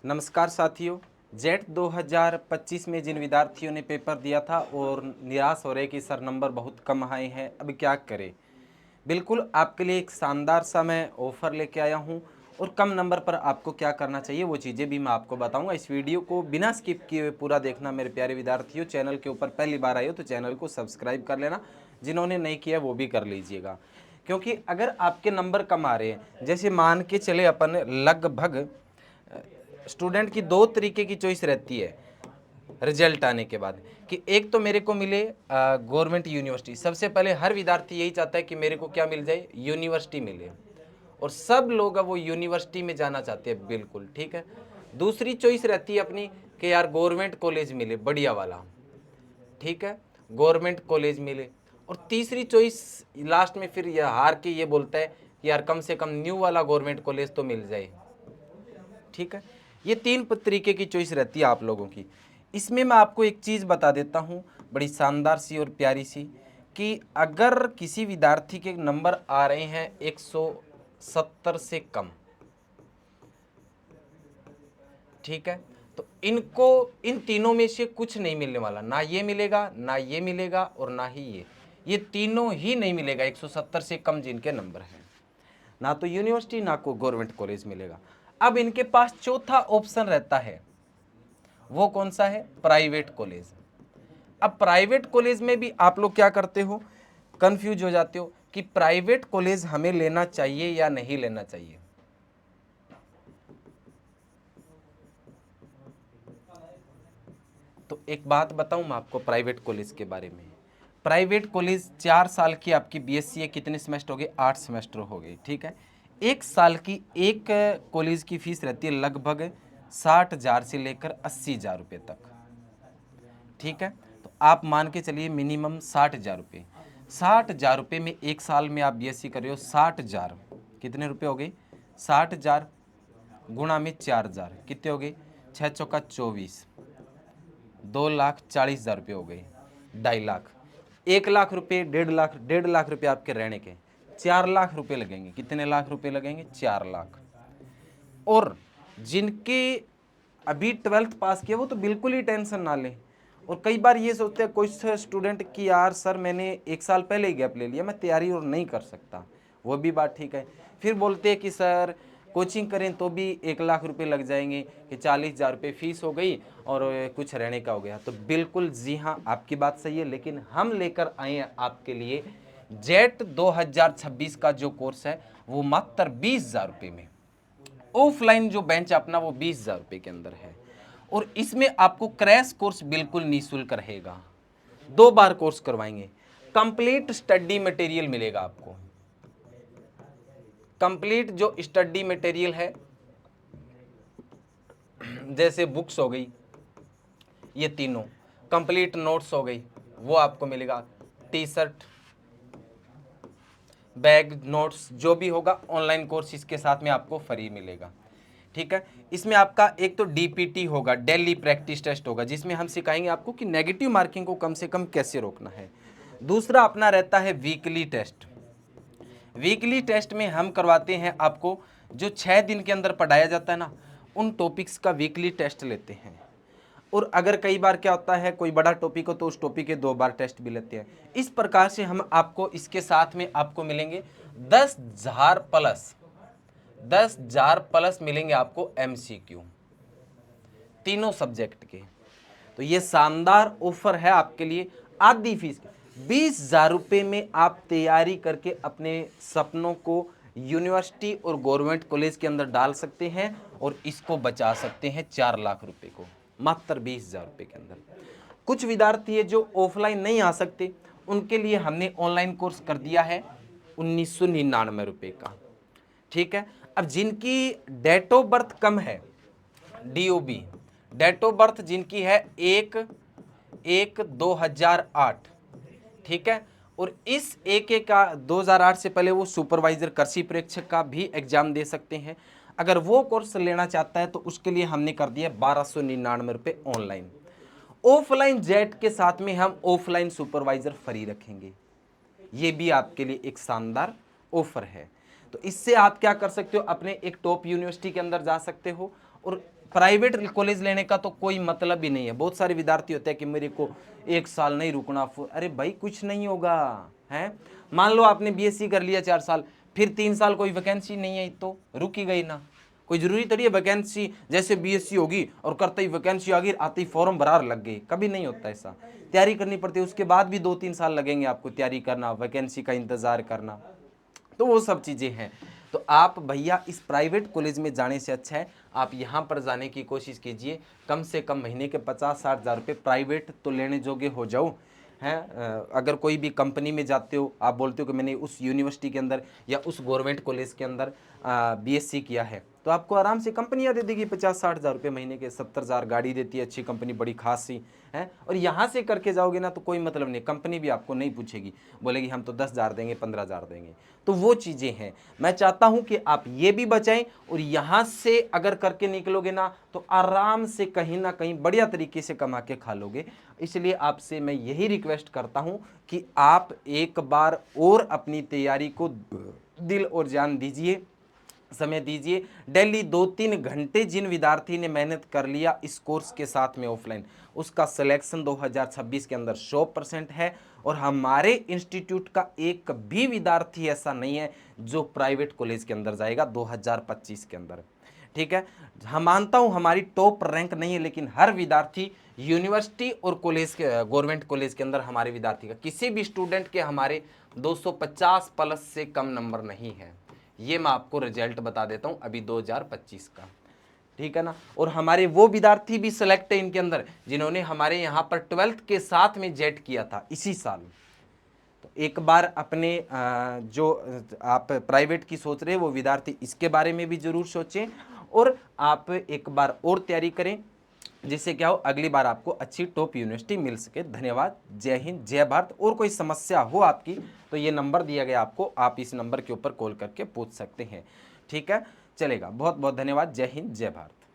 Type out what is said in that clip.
नमस्कार साथियों। जेट 2025 में जिन विद्यार्थियों ने पेपर दिया था और निराश हो रहे कि सर नंबर बहुत कम आए हैं, अब क्या करें। बिल्कुल आपके लिए एक शानदार सा मैं ऑफ़र लेके आया हूं और कम नंबर पर आपको क्या करना चाहिए वो चीज़ें भी मैं आपको बताऊंगा। इस वीडियो को बिना स्किप किए हुए पूरा देखना मेरे प्यारे विद्यार्थियों। चैनल के ऊपर पहली बार आए हो तो चैनल को सब्सक्राइब कर लेना, जिन्होंने नहीं किया वो भी कर लीजिएगा। क्योंकि अगर आपके नंबर कम आ रहे हैं, जैसे मान के चले अपन लगभग स्टूडेंट की दो तरीके की चॉइस रहती है रिजल्ट आने के बाद, कि एक तो मेरे को मिले गवर्नमेंट यूनिवर्सिटी। सबसे पहले हर विद्यार्थी यही चाहता है कि मेरे को क्या मिल जाए, यूनिवर्सिटी मिले, और सब लोग अब वो यूनिवर्सिटी में जाना चाहते हैं। बिल्कुल ठीक है। दूसरी चॉइस रहती है अपनी कि यार गवर्नमेंट कॉलेज मिले बढ़िया वाला, ठीक है, गवर्नमेंट कॉलेज मिले। और तीसरी चॉइस लास्ट में फिर यह हार के ये बोलता है कि यार कम से कम न्यू वाला गवर्नमेंट कॉलेज तो मिल जाए। ठीक है, ये तीन तरीके की चॉइस रहती है आप लोगों की। इसमें मैं आपको एक चीज़ बता देता हूँ, बड़ी शानदार सी और प्यारी सी, कि अगर किसी विद्यार्थी के नंबर आ रहे हैं 170 से कम, ठीक है, तो इनको इन तीनों में से कुछ नहीं मिलने वाला। ना ये मिलेगा, ना ये मिलेगा, और ना ही ये तीनों ही नहीं मिलेगा। 170 से कम जिनके नंबर हैं, ना तो यूनिवर्सिटी ना को गवर्नमेंट कॉलेज मिलेगा। अब इनके पास चौथा ऑप्शन रहता है, वो कौन सा है, प्राइवेट कॉलेज। अब प्राइवेट कॉलेज में भी आप लोग क्या करते हो, कंफ्यूज हो जाते हो कि प्राइवेट कॉलेज हमें लेना चाहिए या नहीं लेना चाहिए। तो एक बात बताऊं मैं आपको प्राइवेट कॉलेज के बारे में। प्राइवेट कॉलेज 4 साल की आपकी बीएससी है, कितने सेमेस्टर हो गए, 8 सेमेस्टर हो गए, ठीक है। एक साल की एक कॉलेज की फीस रहती है लगभग 60,000 से लेकर 80,000 रुपये तक, ठीक है। तो आप मान के चलिए मिनिमम 60,000 रुपये। 60,000 रुपये में एक साल में आप बीएससी कर रहे हो, 60,000 कितने रुपये हो गए, 60,000 गुणा में 4,000 कितने हो गए, 6 चौका 24, 2,40,000 रुपये हो गए, 2.5 लाख। 1 लाख रुपये, 1.5 लाख, 1.5 लाख रुपये आपके रहने के, 4 लाख रुपये लगेंगे। कितने लाख रुपये लगेंगे, 4 लाख। और जिनके अभी 12th पास किया वो तो बिल्कुल ही टेंशन ना लें। और कई बार ये सोचते हैं कुछ स्टूडेंट कि यार सर मैंने एक साल पहले ही गैप ले लिया, मैं तैयारी और नहीं कर सकता, वो भी बात ठीक है। फिर बोलते हैं कि सर कोचिंग करें तो भी 1 लाख रुपए लग जाएंगे, कि 40,000 रुपये फीस हो गई और कुछ रहने का हो गया। तो बिल्कुल जी हाँ, आपकी बात सही है, लेकिन हम लेकर आए हैं आपके लिए जेट 2026 का जो कोर्स है वो मात्र 20,000 रुपये में। ऑफलाइन जो बेंच अपना वो 20,000 रुपये के अंदर है, और इसमें आपको क्रैश कोर्स बिल्कुल निःशुल्क रहेगा। 2 बार कोर्स करवाएंगे, कंप्लीट स्टडी मटेरियल मिलेगा आपको। कंप्लीट जो स्टडी मटेरियल है, जैसे बुक्स हो गई, ये तीनों कंप्लीट नोट्स हो गई, वो आपको मिलेगा। टी शर्ट, बैग, नोट्स जो भी होगा, ऑनलाइन कोर्स इसके साथ में आपको फ्री मिलेगा, ठीक है। इसमें आपका एक तो डीपीटी होगा, डेली प्रैक्टिस टेस्ट होगा, जिसमें हम सिखाएंगे आपको कि नेगेटिव मार्किंग को कम से कम कैसे रोकना है। दूसरा अपना रहता है वीकली टेस्ट। वीकली टेस्ट में हम करवाते हैं आपको, जो 6 दिन के अंदर पढ़ाया जाता है ना, उन टॉपिक्स का वीकली टेस्ट लेते हैं। और अगर कई बार क्या होता है कोई बड़ा टॉपिक हो तो उस टॉपिक के 2 बार टेस्ट भी लेते हैं। इस प्रकार से हम आपको इसके साथ में आपको मिलेंगे 10,000 प्लस, 10,000 प्लस मिलेंगे आपको एमसीक्यू तीनों सब्जेक्ट के। तो ये शानदार ऑफर है आपके लिए। आधी फीस 20,000 रुपये में आप तैयारी करके अपने सपनों को यूनिवर्सिटी और गवर्नमेंट कॉलेज के अंदर डाल सकते हैं, और इसको बचा सकते हैं 4 लाख रुपए को मात्र 20,000 रुपये के अंदर। कुछ विद्यार्थी है जो ऑफलाइन नहीं आ सकते, उनके लिए हमने ऑनलाइन कोर्स कर दिया है 1,999 रुपये का, ठीक है। अब जिनकी डेट ऑफ बर्थ कम है, डीओबी डेट ऑफ बर्थ जिनकी है 1/1/2008, ठीक है, और इस 1/1 का 2008 से पहले वो सुपरवाइजर कृषि प्रेक्षक का भी एग्जाम दे सकते हैं। अगर वो कोर्स लेना चाहता है तो उसके लिए हमने कर दिया 1,299 रुपये ऑनलाइन। ऑफलाइन जेट के साथ में हम ऑफलाइन सुपरवाइजर फ्री रखेंगे। ये भी आपके लिए एक शानदार ऑफर है। तो इससे आप क्या कर सकते हो, अपने एक टॉप यूनिवर्सिटी के अंदर जा सकते हो और प्राइवेट कॉलेज लेने का तो कोई मतलब ही नहीं है। बहुत सारे विद्यार्थी होते हैं कि मेरे को 1 साल नहीं रुकना, अरे भाई कुछ नहीं होगा है। मान लो आपने बीएससी कर लिया 4 साल, फिर 3 साल कोई वैकेंसी नहीं है तो रुक ही गई ना। कोई जरूरी थोड़ी है वैकेंसी जैसे बीएससी होगी और करते ही वैकेंसी आ गई, आते ही फॉर्म भरार लग गई, कभी नहीं होता ऐसा। तैयारी करनी पड़ती है, उसके बाद भी 2-3 साल लगेंगे आपको तैयारी करना, वैकेंसी का इंतजार करना, तो वो सब चीज़ें हैं। तो आप भैया इस प्राइवेट कॉलेज में जाने से अच्छा है आप यहाँ पर जाने की कोशिश कीजिए। कम से कम महीने के 50-60 हज़ार रुपये प्राइवेट तो लेने जोगे हो जाओ हैं। अगर कोई भी कंपनी में जाते हो, आप बोलते हो कि मैंने उस यूनिवर्सिटी के अंदर या उस गवर्नमेंट कॉलेज के अंदर बीएससी किया है, तो आपको आराम से कंपनियाँ दे देगी 50-60 हज़ार रुपये महीने के, 70 हज़ार गाड़ी देती है अच्छी कंपनी, बड़ी खासी है। और यहाँ से करके जाओगे ना तो कोई मतलब नहीं, कंपनी भी आपको नहीं पूछेगी, बोलेगी हम तो 10 हज़ार देंगे, 15 हज़ार देंगे। तो वो चीज़ें हैं। मैं चाहता हूँ कि आप ये भी बचाएं और यहाँ से अगर करके निकलोगे ना तो आराम से कहीं ना कहीं बढ़िया तरीके से कमा के खा लोगे। इसलिए आपसे मैं यही रिक्वेस्ट करता हूँ कि आप एक बार और अपनी तैयारी को दिल और जान दीजिए, समय दीजिए। डेली 2-3 घंटे जिन विद्यार्थी ने मेहनत कर लिया इस कोर्स के साथ में ऑफलाइन, उसका सिलेक्शन 2026 के अंदर 100% है। और हमारे इंस्टीट्यूट का एक भी विद्यार्थी ऐसा नहीं है जो प्राइवेट कॉलेज के अंदर जाएगा 2025 के अंदर, ठीक है। हम मानता हूं हमारी टॉप रैंक नहीं है, लेकिन हर विद्यार्थी यूनिवर्सिटी और कॉलेज के गवर्नमेंट कॉलेज के अंदर हमारे विद्यार्थी का किसी भी स्टूडेंट के हमारे 250 प्लस से कम नंबर नहीं है। ये मैं आपको रिजल्ट बता देता हूं अभी 2025 का, ठीक है ना। और हमारे वो विद्यार्थी भी सिलेक्ट है इनके अंदर जिन्होंने हमारे यहाँ पर 12th के साथ में जेट किया था इसी साल। तो एक बार अपने जो आप प्राइवेट की सोच रहे हैं वो विद्यार्थी इसके बारे में भी जरूर सोचें और आप एक बार और तैयारी करें, जिससे क्या हो अगली बार आपको अच्छी टॉप यूनिवर्सिटी मिल सके। धन्यवाद। जय हिंद, जय भारत। और कोई समस्या हो आपकी तो ये नंबर दिया गया आपको, आप इस नंबर के ऊपर कॉल करके पूछ सकते हैं, ठीक है। चलेगा, बहुत बहुत धन्यवाद। जय हिंद, जय भारत।